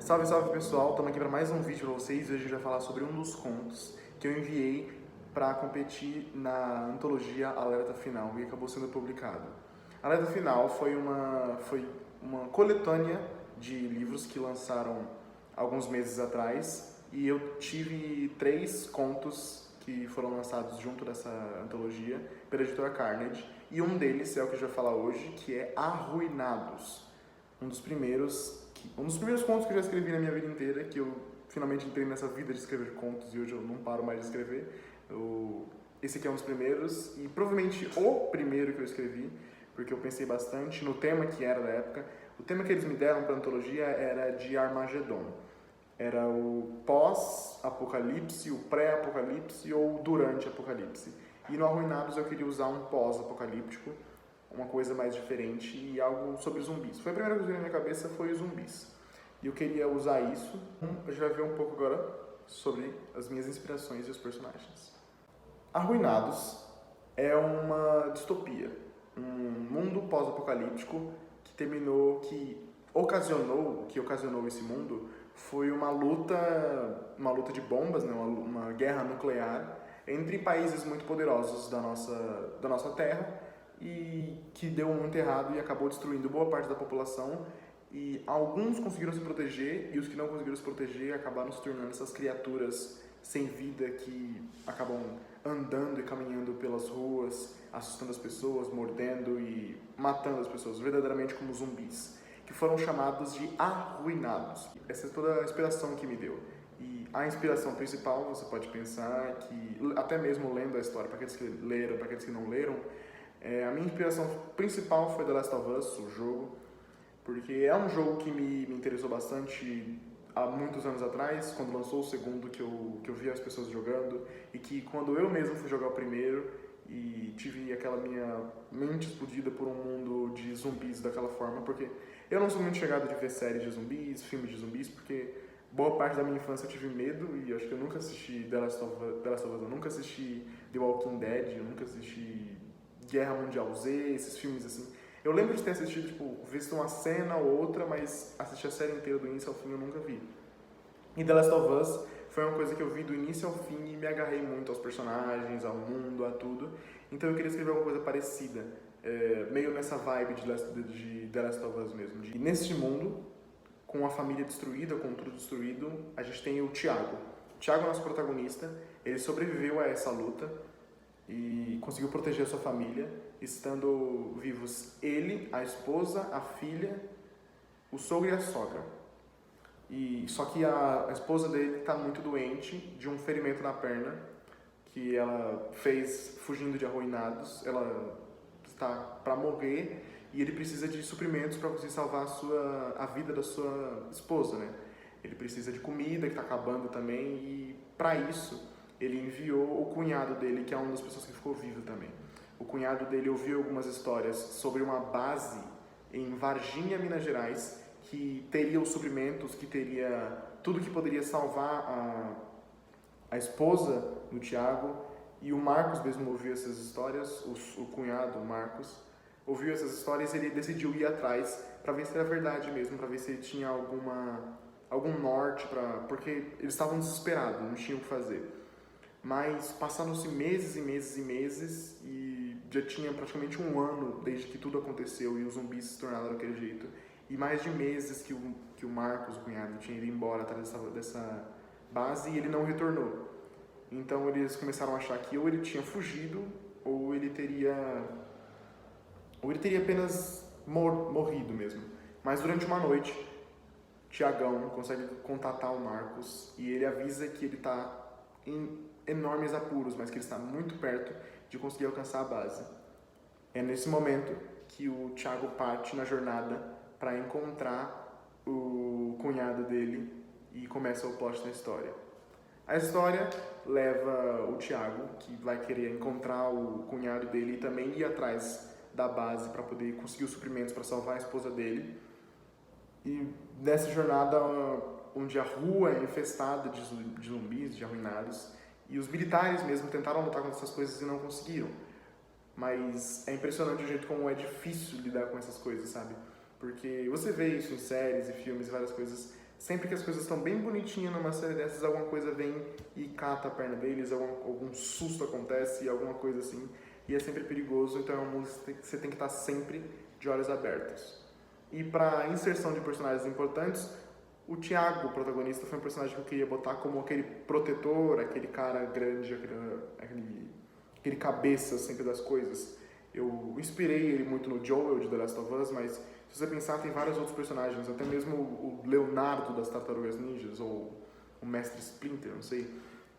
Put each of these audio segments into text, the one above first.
Salve, salve pessoal, estamos aqui para mais um vídeo para vocês e hoje a gente vai falar sobre um dos contos que eu enviei para competir na antologia Alerta Final e acabou sendo publicado. Alerta Final foi uma coletânea de livros que lançaram alguns meses atrás e eu tive 3 contos que foram lançados junto dessa antologia pela editora Carnegie e um deles é o que a gente vai falar hoje, que é Arruinados, um dos primeiros contos que eu já escrevi na minha vida inteira, que eu finalmente entrei nessa vida de escrever contos e hoje eu não paro mais de escrever. Esse aqui é um dos primeiros e provavelmente o primeiro que eu escrevi, porque eu pensei bastante no tema que era da época. O tema que eles me deram para a antologia era de Armagedon. Era o pós-apocalipse, o pré-apocalipse ou durante apocalipse. E no Arruinados eu queria usar um pós-apocalíptico, uma coisa mais diferente e algo sobre zumbis. Foi a primeira coisa que veio na minha cabeça, foi zumbis. E eu queria usar isso. A gente vai ver um pouco agora sobre as minhas inspirações e os personagens. Arruinados é uma distopia, um mundo pós-apocalíptico que ocasionou esse mundo foi uma luta de bombas, né? uma guerra nuclear entre países muito poderosos da nossa terra, e que deu muito errado e acabou destruindo boa parte da população, e alguns conseguiram se proteger e os que não conseguiram se proteger acabaram se tornando essas criaturas sem vida que acabam andando e caminhando pelas ruas, assustando as pessoas, mordendo e matando as pessoas, verdadeiramente como zumbis, que foram chamados de Arruinados. Essa é toda a inspiração que me deu. E a inspiração principal, você pode pensar que, até mesmo lendo a história, para aqueles que leram, para aqueles que não leram, a minha inspiração principal foi The Last of Us, o jogo, porque é um jogo que me interessou bastante há muitos anos atrás, quando lançou o segundo, que eu vi as pessoas jogando, e que quando eu mesmo fui jogar o primeiro e tive aquela minha mente explodida por um mundo de zumbis daquela forma, porque eu não sou muito chegado de ver séries de zumbis, filmes de zumbis, porque boa parte da minha infância eu tive medo e acho que eu nunca assisti The Last of Us, eu nunca assisti The Walking Dead, eu nunca assisti Guerra Mundial Z, esses filmes assim. Eu lembro de ter assistido, visto uma cena ou outra, mas assistir a série inteira do início ao fim eu nunca vi. E The Last of Us foi uma coisa que eu vi do início ao fim e me agarrei muito aos personagens, ao mundo, a tudo. Então eu queria escrever alguma coisa parecida, meio nessa vibe de The Last of Us mesmo. E neste mundo, com a família destruída, com tudo destruído, a gente tem o Thiago. O Thiago é nosso protagonista, ele sobreviveu a essa luta e conseguiu proteger a sua família, estando vivos ele, a esposa, a filha, o sogro e a sogra. Só que a esposa dele está muito doente, de um ferimento na perna, que ela fez fugindo de Arruinados. Ela está para morrer e ele precisa de suprimentos para conseguir salvar a vida da sua esposa, né? Ele precisa de comida, que está acabando também, e para isso ele enviou o cunhado dele, que é uma das pessoas que ficou vivo também. O cunhado dele ouviu algumas histórias sobre uma base em Varginha, Minas Gerais, que teria os suprimentos, que teria tudo que poderia salvar a esposa do Thiago. E o Marcos mesmo ouviu essas histórias, o cunhado, o Marcos, ouviu essas histórias e ele decidiu ir atrás para ver se era verdade mesmo, para ver se ele tinha algum norte, porque eles estavam desesperados, não tinham o que fazer. Mas passaram-se meses e meses e meses e já tinha praticamente um ano desde que tudo aconteceu e os zumbis se tornaram daquele jeito. E mais de meses que o Marcos, o cunhado, tinha ido embora atrás dessa base e ele não retornou. Então eles começaram a achar que ou ele tinha fugido ou ele teria apenas morrido mesmo. Mas durante uma noite, Tiagão consegue contatar o Marcos e ele avisa que ele está em enormes apuros, mas que ele está muito perto de conseguir alcançar a base. É nesse momento que o Thiago parte na jornada para encontrar o cunhado dele e começa o plot da história. A história leva o Thiago, que vai querer encontrar o cunhado dele e também ir atrás da base para poder conseguir os suprimentos para salvar a esposa dele. E nessa jornada, onde a rua é infestada de zumbis, de arruinados, e os militares mesmo tentaram lutar contra essas coisas e não conseguiram. Mas é impressionante o jeito como é difícil lidar com essas coisas, sabe? Porque você vê isso em séries e filmes e várias coisas, Sempre que as coisas estão bem bonitinhas numa série dessas, alguma coisa vem e cata a perna deles, algum susto acontece, alguma coisa assim, e é sempre perigoso, então é uma música que você tem que estar sempre de olhos abertos. E para inserção de personagens importantes, o Tiago, o protagonista, foi um personagem que eu queria botar como aquele protetor, aquele cara grande, aquele cabeça sempre das coisas. Eu inspirei ele muito no Joel de The Last of Us, mas se você pensar, tem vários outros personagens, até mesmo o Leonardo das Tartarugas Ninjas, ou o Mestre Splinter, não sei.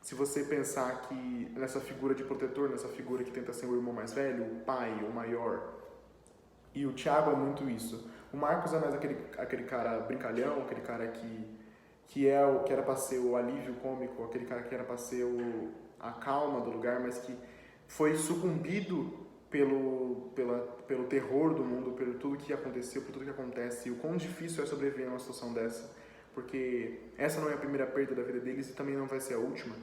Se você pensar que nessa figura de protetor, nessa figura que tenta ser o irmão mais velho, o pai, o maior, e o Thiago é muito isso. O Marcos é mais aquele cara brincalhão, aquele cara que era para ser o alívio cômico, aquele cara que era para ser a calma do lugar, mas que foi sucumbido pelo terror do mundo, pelo tudo que aconteceu, por tudo que acontece, e o quão difícil é sobreviver numa situação dessa, porque essa não é a primeira perda da vida deles e também não vai ser a última.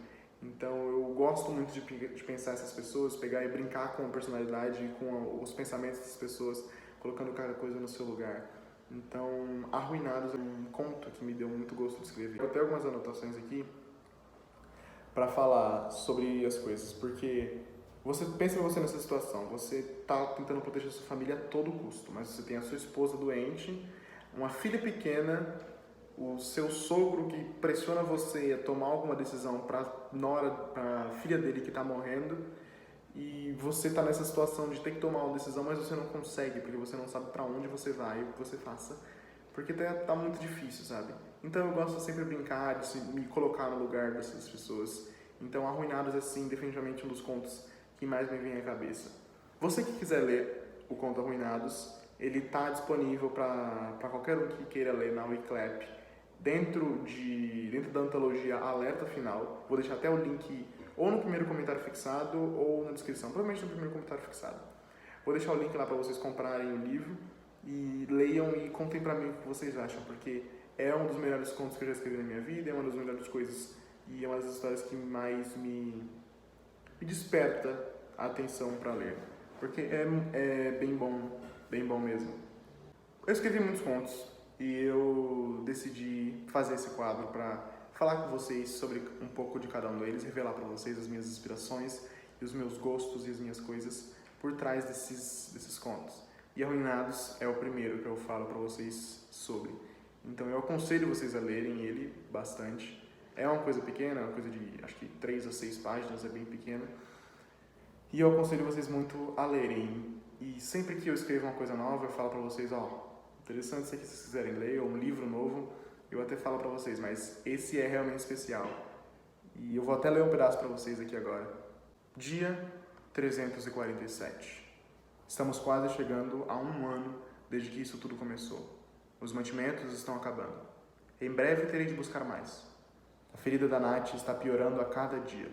Então eu gosto muito de pensar essas pessoas, pegar e brincar com a personalidade e com os pensamentos das pessoas, colocando cada coisa no seu lugar. Então, Arruinados é um conto que me deu muito gosto de escrever. Eu tenho algumas anotações aqui para falar sobre as coisas, porque pensa você nessa situação, você está tentando proteger a sua família a todo custo, mas você tem a sua esposa doente, uma filha pequena, o seu sogro que pressiona você a tomar alguma decisão para a filha dele que está morrendo, e você está nessa situação de ter que tomar uma decisão, mas você não consegue, porque você não sabe para onde você vai, o que você faça, porque tá muito difícil, sabe? Então eu gosto de sempre brincar, de me colocar no lugar dessas pessoas. Então Arruinados é, sim, definitivamente um dos contos que mais me vem à cabeça. Você que quiser ler o conto Arruinados, ele está disponível para qualquer um que queira ler na Wiclap, dentro da antologia Alerta Final. Vou deixar até o link ou no primeiro comentário fixado ou na descrição, provavelmente no primeiro comentário fixado. Vou deixar o link lá para vocês comprarem o livro e leiam e contem para mim o que vocês acham, porque é um dos melhores contos que eu já escrevi na minha vida, é uma das melhores coisas e é uma das histórias que mais me desperta a atenção para ler, porque é bem bom mesmo. Eu escrevi muitos contos e eu decidi fazer esse quadro para falar com vocês sobre um pouco de cada um deles, revelar para vocês as minhas inspirações e os meus gostos e as minhas coisas por trás desses contos. E Arruinados é o primeiro que eu falo para vocês sobre. Então eu aconselho vocês a lerem ele bastante. É uma coisa pequena, é uma coisa de acho que 3 a 6 páginas, é bem pequena. E eu aconselho vocês muito a lerem. E sempre que eu escrevo uma coisa nova, eu falo para vocês, interessante se vocês quiserem ler, ou um livro novo, eu até falo para vocês, mas esse é realmente especial. E eu vou até ler um pedaço para vocês aqui agora. Dia 347. Estamos quase chegando a 1 ano desde que isso tudo começou. Os mantimentos estão acabando. Em breve terei de buscar mais. A ferida da Nath está piorando a cada dia.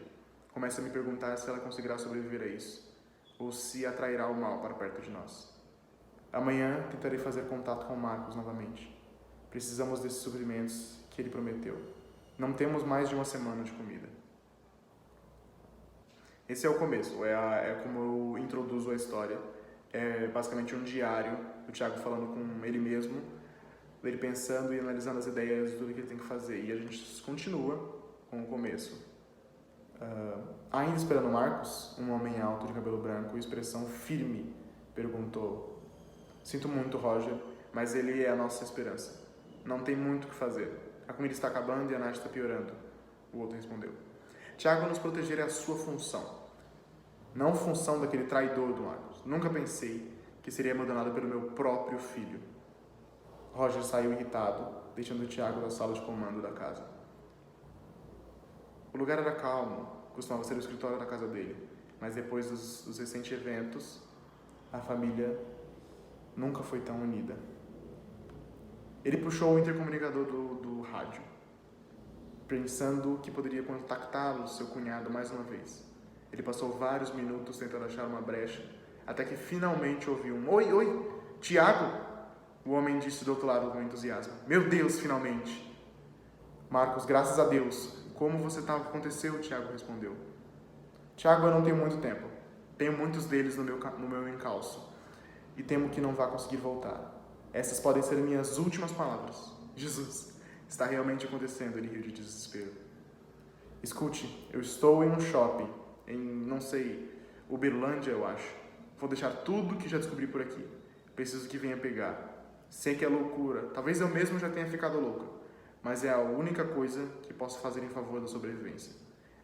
Começo a me perguntar se ela conseguirá sobreviver a isso, ou se atrairá o mal para perto de nós. Amanhã tentarei fazer contato com o Marcos novamente. Precisamos desses suprimentos que ele prometeu. Não temos mais de 1 semana de comida. Esse é o começo, é como eu introduzo a história. É basicamente um diário do Thiago falando com ele mesmo, ele pensando e analisando as ideias de tudo que ele tem que fazer. E a gente continua com o começo. Ainda esperando Marcos, um homem alto de cabelo branco e expressão firme, perguntou: Sinto muito, Roger, mas ele é a nossa esperança. Não tem muito o que fazer. A comida está acabando e a Nath está piorando. O outro respondeu: Tiago, nos proteger é a sua função, não função daquele traidor do Marcos. Nunca pensei que seria abandonado pelo meu próprio filho. Roger saiu irritado, deixando Tiago na sala de comando da casa. O lugar era calmo, costumava ser o escritório da casa dele, mas depois dos recentes eventos, a família nunca foi tão unida. Ele puxou o intercomunicador do rádio, pensando que poderia contactá-lo, seu cunhado, mais uma vez. Ele passou vários minutos tentando achar uma brecha, até que finalmente ouviu um "Oi, oi, Tiago!" O homem disse do outro lado com entusiasmo. "Meu Deus, finalmente!" "Marcos, graças a Deus. Como você tá? O que aconteceu?" Tiago respondeu. "Tiago, eu não tenho muito tempo. Tenho muitos deles no meu encalço. E temo que não vá conseguir voltar. Essas podem ser minhas últimas palavras. Jesus, está realmente acontecendo, ele riu de desespero. Escute, eu estou em um shopping, em, não sei, Uberlândia, eu acho. Vou deixar tudo que já descobri por aqui. Preciso que venha pegar. Sei que é loucura, talvez eu mesmo já tenha ficado louca, mas é a única coisa que posso fazer em favor da sobrevivência.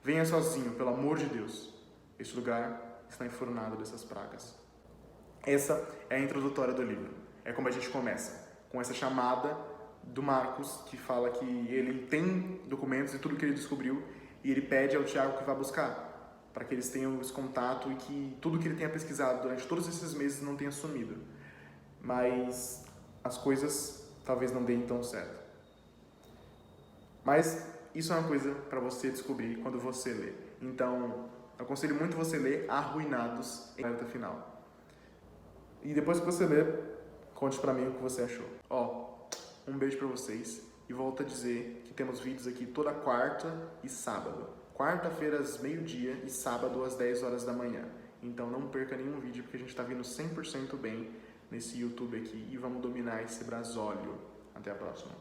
Venha sozinho, pelo amor de Deus. Este lugar está enfurnado dessas pragas. Essa é a introdutória do livro. É como a gente começa, com essa chamada do Marcos, que fala que ele tem documentos e tudo que ele descobriu, e ele pede ao Tiago que vá buscar, para que eles tenham esse contato e que tudo que ele tenha pesquisado durante todos esses meses não tenha sumido. Mas as coisas talvez não deem tão certo. Mas isso é uma coisa para você descobrir quando você lê. Então, eu aconselho muito você ler Arruinados em Alerta Final. E depois que você ler, conte pra mim o que você achou. Um beijo pra vocês e volto a dizer que temos vídeos aqui toda quarta e sábado. Quarta-feira às meio-dia e sábado às 10 horas da manhã. Então não perca nenhum vídeo porque a gente tá vindo 100% bem nesse YouTube aqui e vamos dominar esse brasólio. Até a próxima.